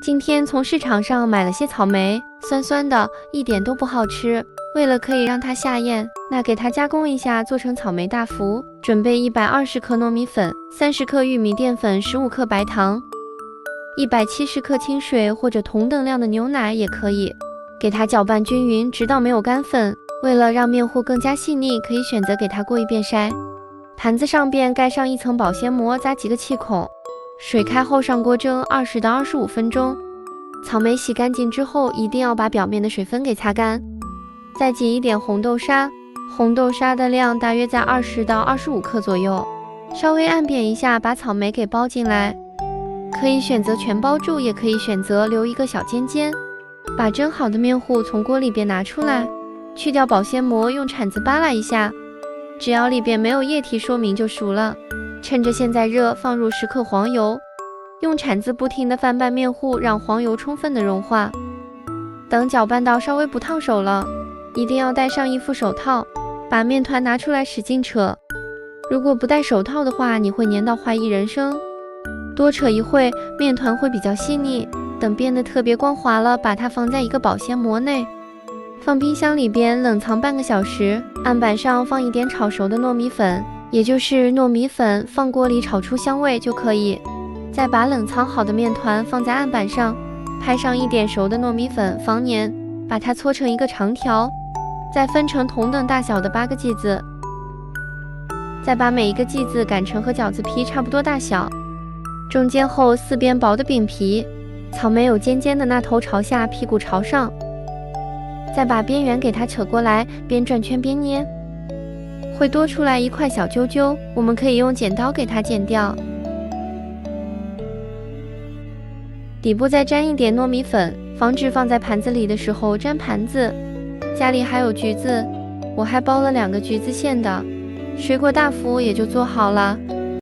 今天从市场上买了些草莓，酸酸的，一点都不好吃。为了可以让它下咽，那给它加工一下，做成草莓大福。准备120克糯米粉，30克玉米淀粉，15克白糖，170克清水或者同等量的牛奶也可以。给它搅拌均匀，直到没有干粉。为了让面糊更加细腻，可以选择给它过一遍筛。盘子上边盖上一层保鲜膜，扎几个气孔。水开后上锅蒸20到25分钟。草莓洗干净之后，一定要把表面的水分给擦干。再挤一点红豆沙，红豆沙的量大约在20到25克左右。稍微按扁一下，把草莓给包进来。可以选择全包住，也可以选择留一个小尖尖。把蒸好的面糊从锅里边拿出来，去掉保鲜膜，用铲子扒拉一下，只要里边没有液体，说明就熟了。趁着现在热，放入10克黄油，用铲子不停地翻拌面糊，让黄油充分的融化。等搅拌到稍微不烫手了，一定要戴上一副手套，把面团拿出来使劲扯。如果不戴手套的话，你会粘到怀疑人生。多扯一会，面团会比较细腻。等变得特别光滑了，把它放在一个保鲜膜内，放冰箱里边冷藏半个小时。案板上放一点炒熟的糯米粉，也就是糯米粉，放锅里炒出香味就可以。再把冷藏好的面团放在案板上，拍上一点熟的糯米粉防粘，把它搓成一个长条，再分成同等大小的8个剂子，再把每一个剂子擀成和饺子皮差不多大小，中间厚4边薄的饼皮，草莓有尖尖的那头朝下，屁股朝上，再把边缘给它扯过来，边转圈边捏，会多出来一块小揪揪，我们可以用剪刀给它剪掉。底部再沾一点糯米粉，防止放在盘子里的时候沾盘子。家里还有橘子，我还包了2个橘子馅的，水果大福也就做好了。